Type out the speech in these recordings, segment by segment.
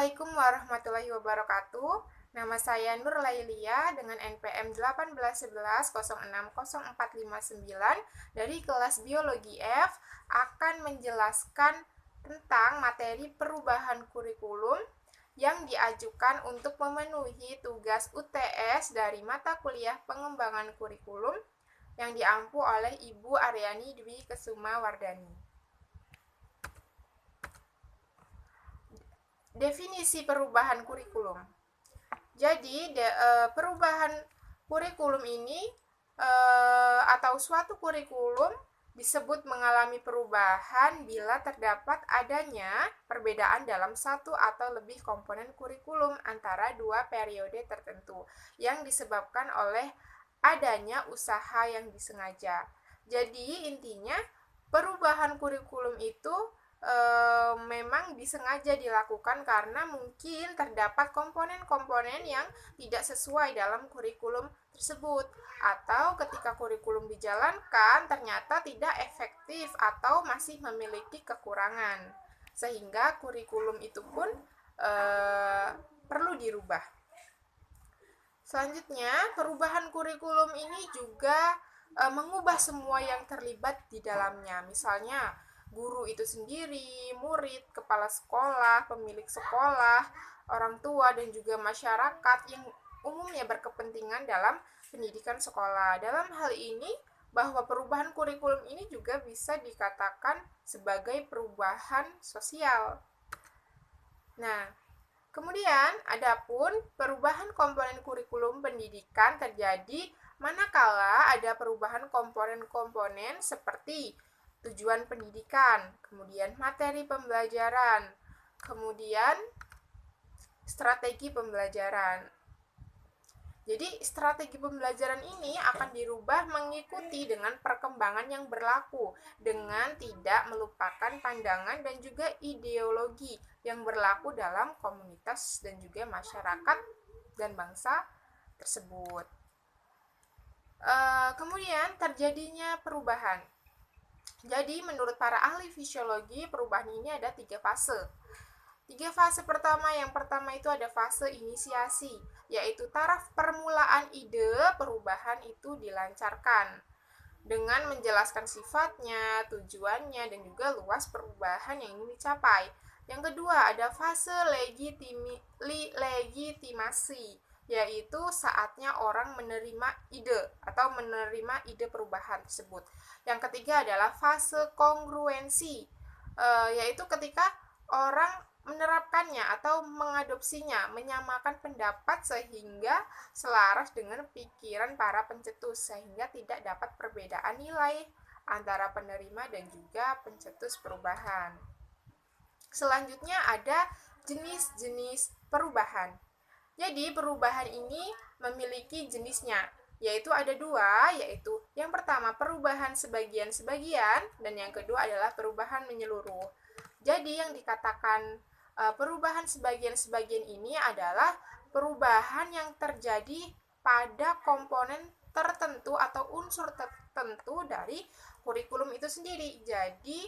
Assalamualaikum warahmatullahi wabarakatuh. Nama saya Nur Lailia dengan NPM 18110600459 dari kelas Biologi F akan menjelaskan tentang materi perubahan kurikulum yang diajukan untuk memenuhi tugas UTS dari mata kuliah pengembangan kurikulum yang diampu oleh Ibu Aryani Dwi Kesuma Wardani. Definisi perubahan kurikulum. Jadi perubahan kurikulum ini atau suatu kurikulum disebut mengalami perubahan bila terdapat adanya perbedaan dalam satu atau lebih komponen kurikulum antara dua periode tertentu yang disebabkan oleh adanya usaha yang disengaja. Jadi intinya perubahan kurikulum itu memang disengaja dilakukan karena mungkin terdapat komponen-komponen yang tidak sesuai dalam kurikulum tersebut, atau ketika kurikulum dijalankan ternyata tidak efektif atau masih memiliki kekurangan, sehingga kurikulum itu pun perlu dirubah. Selanjutnya, perubahan kurikulum ini juga mengubah semua yang terlibat di dalamnya. Misalnya, guru itu sendiri, murid, kepala sekolah, pemilik sekolah, orang tua, dan juga masyarakat yang umumnya berkepentingan dalam pendidikan sekolah. Dalam hal ini, bahwa perubahan kurikulum ini juga bisa dikatakan sebagai perubahan sosial. Nah, kemudian, adapun perubahan komponen kurikulum pendidikan terjadi manakala ada perubahan komponen-komponen seperti tujuan pendidikan, kemudian materi pembelajaran, kemudian strategi pembelajaran. Jadi, strategi pembelajaran ini akan dirubah mengikuti dengan perkembangan yang berlaku dengan tidak melupakan pandangan dan juga ideologi yang berlaku dalam komunitas dan juga masyarakat dan bangsa tersebut. Kemudian terjadinya perubahan. Jadi menurut para ahli fisiologi, perubahan ini ada 3 fase. 3 fase pertama, yang pertama itu ada fase inisiasi, yaitu taraf permulaan ide perubahan itu dilancarkan dengan menjelaskan sifatnya, tujuannya, dan juga luas perubahan yang ingin dicapai. Yang kedua ada fase legitimasi, yaitu saatnya orang menerima ide atau menerima ide perubahan tersebut. Yang ketiga adalah fase kongruensi, yaitu ketika orang menerapkannya atau mengadopsinya, menyamakan pendapat sehingga selaras dengan pikiran para pencetus, sehingga tidak dapat perbedaan nilai antara penerima dan juga pencetus perubahan. Selanjutnya ada jenis-jenis perubahan. Jadi perubahan ini memiliki jenisnya, yaitu ada 2, yaitu yang pertama perubahan sebagian-sebagian dan yang kedua adalah perubahan menyeluruh. Jadi yang dikatakan perubahan sebagian-sebagian ini adalah perubahan yang terjadi pada komponen tertentu atau unsur tertentu dari kurikulum itu sendiri. Jadi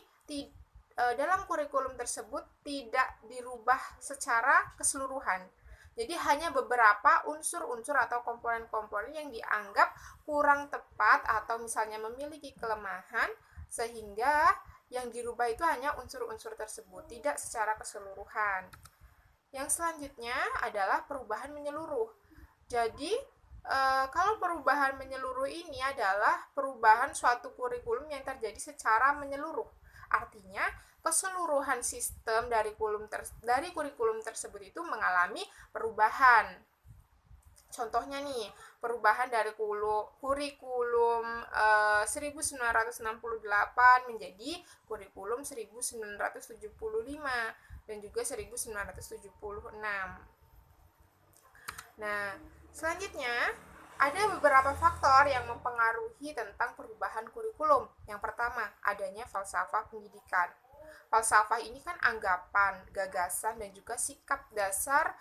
dalam kurikulum tersebut tidak dirubah secara keseluruhan. Jadi hanya beberapa unsur-unsur atau komponen-komponen yang dianggap kurang tepat atau misalnya memiliki kelemahan, sehingga yang dirubah itu hanya unsur-unsur tersebut, tidak secara keseluruhan. Yang selanjutnya adalah perubahan menyeluruh. Jadi kalau perubahan menyeluruh ini adalah perubahan suatu kurikulum yang terjadi secara menyeluruh. Artinya keseluruhan sistem dari kurikulum tersebut itu mengalami perubahan. Contohnya nih, perubahan dari kurikulum 1968 menjadi kurikulum 1975 dan juga 1976. Nah, selanjutnya ada beberapa faktor yang mempengaruhi tentang perubahan kurikulum. Yang pertama, adanya falsafah pendidikan. Falsafah ini kan anggapan, gagasan, dan juga sikap dasar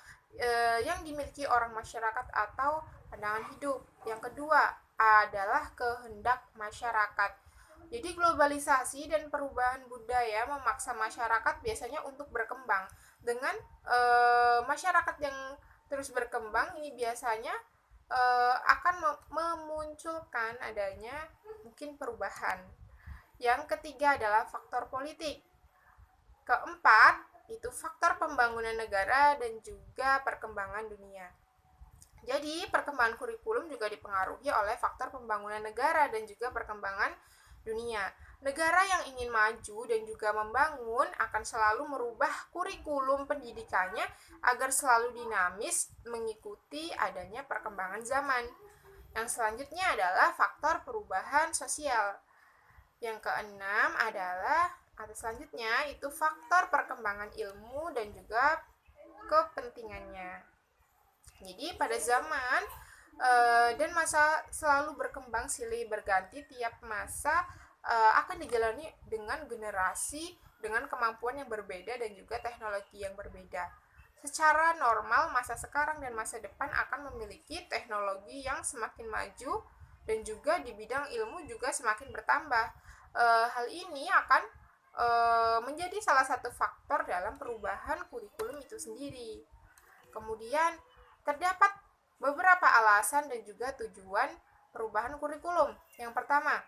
yang dimiliki orang masyarakat atau pandangan hidup. Yang kedua adalah kehendak masyarakat. Jadi globalisasi dan perubahan budaya memaksa masyarakat biasanya untuk berkembang dengan masyarakat yang terus berkembang ini biasanya akan memunculkan adanya mungkin perubahan. Yang ketiga adalah faktor politik. Keempat, itu faktor pembangunan negara dan juga perkembangan dunia. Jadi, perkembangan kurikulum juga dipengaruhi oleh faktor pembangunan negara dan juga perkembangan dunia. Negara yang ingin maju dan juga membangun akan selalu merubah kurikulum pendidikannya agar selalu dinamis mengikuti adanya perkembangan zaman. Yang selanjutnya adalah faktor perubahan sosial. Yang keenam adalah atau selanjutnya itu faktor perkembangan ilmu dan juga kepentingannya. Jadi pada zaman dan masa selalu berkembang silih berganti, tiap masa akan dijalani dengan generasi dengan kemampuan yang berbeda dan juga teknologi yang berbeda. Secara normal, masa sekarang dan masa depan akan memiliki teknologi yang semakin maju dan juga di bidang ilmu juga semakin bertambah. Hal ini akan menjadi salah satu faktor dalam perubahan kurikulum itu sendiri. Kemudian terdapat beberapa alasan dan juga tujuan perubahan kurikulum. Yang pertama,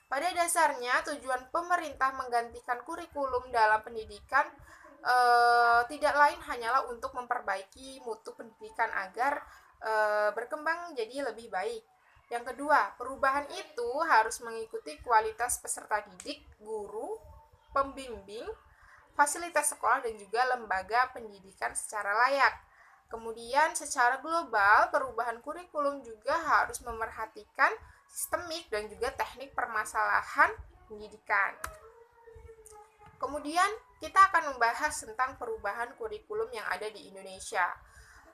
pada dasarnya tujuan pemerintah menggantikan kurikulum dalam pendidikan tidak lain hanyalah untuk memperbaiki mutu pendidikan agar berkembang jadi lebih baik. Yang kedua, perubahan itu harus mengikuti kualitas peserta didik, guru, pembimbing, fasilitas sekolah dan juga lembaga pendidikan secara layak. Kemudian secara global, perubahan kurikulum juga harus memerhatikan sistemik dan juga teknik permasalahan pendidikan. Kemudian kita akan membahas tentang perubahan kurikulum yang ada di Indonesia.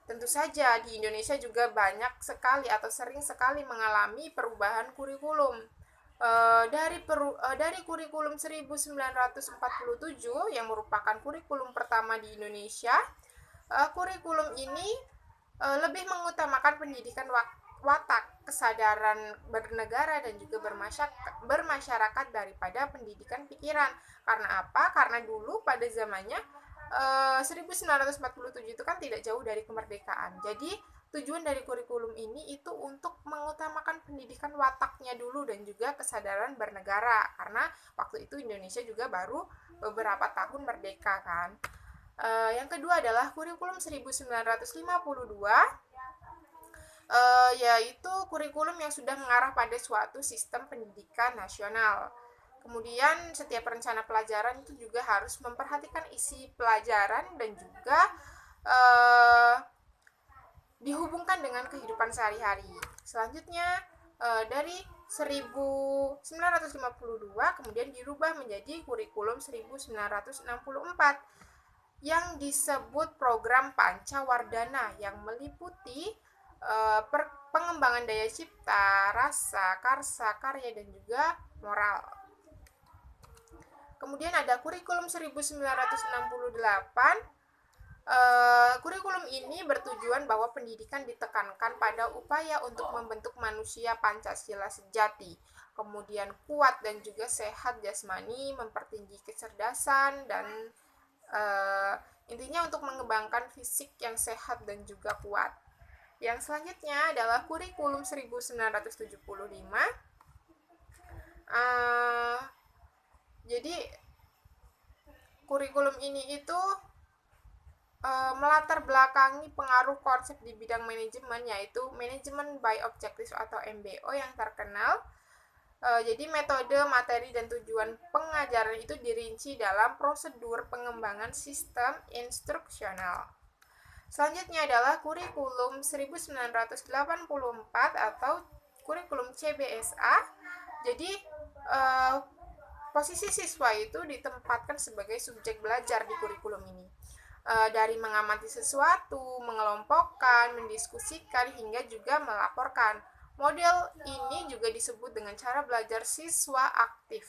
Tentu saja di Indonesia juga banyak sekali atau sering sekali mengalami perubahan kurikulum. Dari kurikulum 1947 yang merupakan kurikulum pertama di Indonesia, kurikulum ini lebih mengutamakan pendidikan watak, kesadaran bernegara dan juga bermasyarakat daripada pendidikan pikiran. Karena apa? Karena dulu pada zamannya 1947 itu kan tidak jauh dari kemerdekaan. Jadi tujuan dari kurikulum ini itu untuk mengutamakan pendidikan wataknya dulu dan juga kesadaran bernegara. Karena waktu itu Indonesia juga baru beberapa tahun merdeka kan. Yang kedua adalah kurikulum 1952, yaitu kurikulum yang sudah mengarah pada suatu sistem pendidikan nasional. Kemudian setiap rencana pelajaran itu juga harus memperhatikan isi pelajaran dan juga dihubungkan dengan kehidupan sehari-hari. Selanjutnya dari 1952 kemudian dirubah menjadi kurikulum 1964 yang disebut program Pancawardhana yang meliputi pengembangan daya cipta, rasa, karsa, karya dan juga moral. Kemudian ada kurikulum 1968. Kurikulum ini bertujuan bahwa pendidikan ditekankan pada upaya untuk membentuk manusia Pancasila sejati, kemudian kuat dan juga sehat jasmani, mempertinggi kecerdasan dan intinya untuk mengembangkan fisik yang sehat dan juga kuat. Yang selanjutnya adalah kurikulum 1975. Jadi kurikulum ini itu melatar belakangi pengaruh konsep di bidang manajemen, yaitu manajemen by objectives atau MBO yang terkenal. Jadi metode, materi, dan tujuan pengajaran itu dirinci dalam prosedur pengembangan sistem instruksional. Selanjutnya adalah kurikulum 1984 atau kurikulum CBSA. Jadi posisi siswa itu ditempatkan sebagai subjek belajar di kurikulum ini. Dari mengamati sesuatu, mengelompokkan, mendiskusikan, hingga juga melaporkan. Model ini juga disebut dengan cara belajar siswa aktif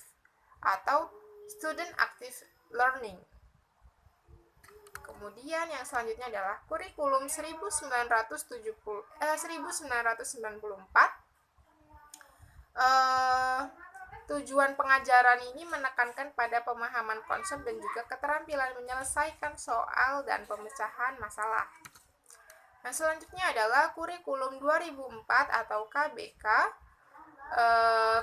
atau student active learning. Kemudian yang selanjutnya adalah kurikulum 1994. Tujuan pengajaran ini menekankan pada pemahaman konsep dan juga keterampilan menyelesaikan soal dan pemecahan masalah. Nah, selanjutnya adalah kurikulum 2004 atau KBK,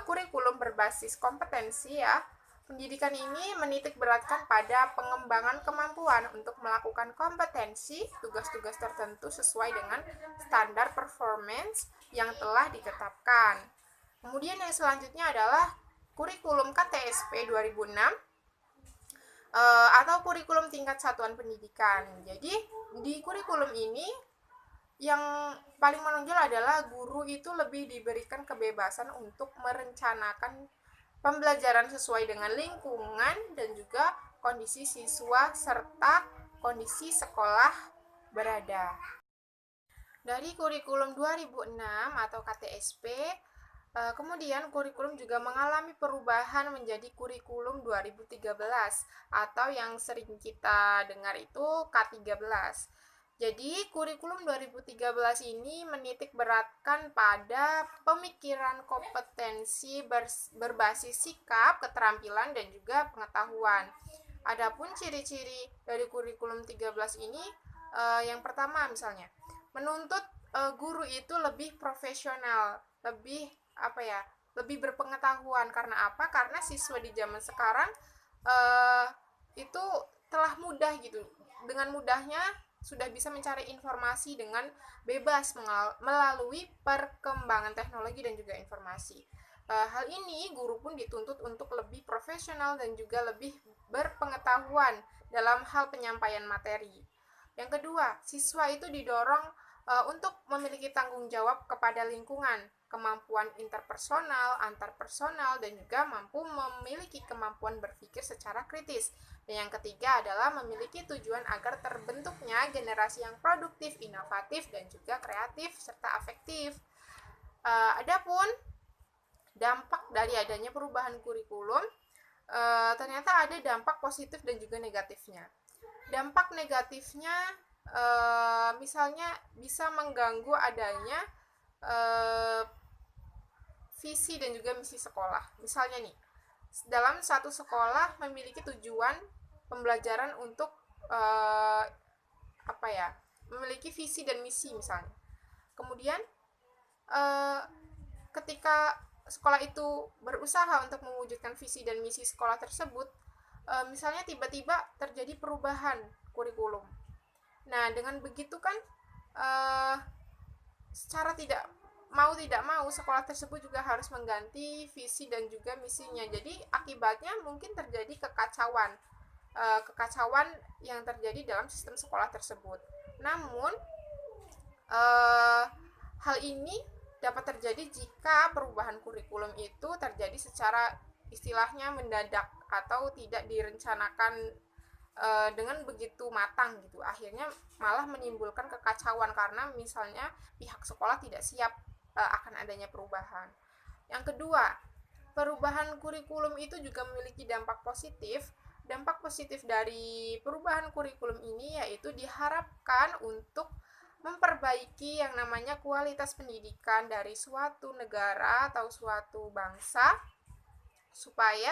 kurikulum berbasis kompetensi ya. Pendidikan ini menitik beratkan pada pengembangan kemampuan untuk melakukan kompetensi tugas-tugas tertentu sesuai dengan standar performance yang telah ditetapkan. Kemudian yang selanjutnya adalah kurikulum KTSP 2006 atau kurikulum tingkat satuan pendidikan. Jadi di kurikulum ini yang paling menonjol adalah guru itu lebih diberikan kebebasan untuk merencanakan pembelajaran sesuai dengan lingkungan dan juga kondisi siswa serta kondisi sekolah berada. Dari kurikulum 2006 atau KTSP, kemudian kurikulum juga mengalami perubahan menjadi kurikulum 2013 atau yang sering kita dengar itu K13. Jadi, kurikulum 2013 ini menitik beratkan pada pemikiran kompetensi berbasis sikap, keterampilan, dan juga pengetahuan. Adapun ciri-ciri dari kurikulum 13 ini, yang pertama misalnya, menuntut guru itu lebih profesional, lebih lebih berpengetahuan. Karena apa? Karena siswa di zaman sekarang itu telah mudah gitu. Dengan mudahnya sudah bisa mencari informasi dengan bebas melalui perkembangan teknologi dan juga informasi. Hal ini guru pun dituntut untuk lebih profesional dan juga lebih berpengetahuan dalam hal penyampaian materi. Yang kedua, siswa itu didorong untuk memiliki tanggung jawab kepada lingkungan, kemampuan interpersonal, antarpersonal, dan juga mampu memiliki kemampuan berpikir secara kritis. Dan yang ketiga adalah memiliki tujuan agar terbentuknya generasi yang produktif, inovatif, dan juga kreatif serta afektif. Adapun dampak dari adanya perubahan kurikulum, ternyata ada dampak positif dan juga negatifnya. Dampak negatifnya misalnya bisa mengganggu adanya visi dan juga misi sekolah. Misalnya nih, dalam satu sekolah memiliki tujuan pembelajaran untuk memiliki visi dan misi misalnya. Kemudian ketika sekolah itu berusaha untuk mewujudkan visi dan misi sekolah tersebut, misalnya tiba-tiba terjadi perubahan kurikulum. Nah, dengan begitu kan secara tidak mau sekolah tersebut juga harus mengganti visi dan juga misinya. Jadi akibatnya mungkin terjadi kekacauan yang terjadi dalam sistem sekolah tersebut. Namun hal ini dapat terjadi jika perubahan kurikulum itu terjadi secara istilahnya mendadak atau tidak direncanakan dengan begitu matang gitu. Akhirnya malah menimbulkan kekacauan karena misalnya pihak sekolah tidak siap akan adanya perubahan. Yang kedua, perubahan kurikulum itu juga memiliki dampak positif. Dampak positif dari perubahan kurikulum ini yaitu diharapkan untuk memperbaiki yang namanya kualitas pendidikan dari suatu negara atau suatu bangsa, supaya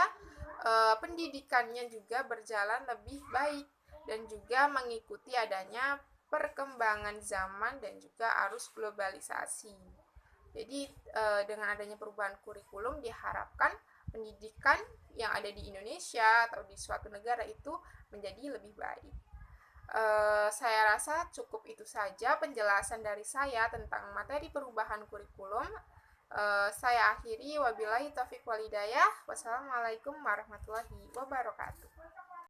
pendidikannya juga berjalan lebih baik dan juga mengikuti adanya perkembangan zaman dan juga arus globalisasi. Jadi dengan adanya perubahan kurikulum diharapkan pendidikan yang ada di Indonesia atau di suatu negara itu menjadi lebih baik. Saya rasa cukup itu saja penjelasan dari saya tentang materi perubahan kurikulum. Saya akhiri, wabillahi taufiq walhidayah. Wassalamualaikum warahmatullahi wabarakatuh.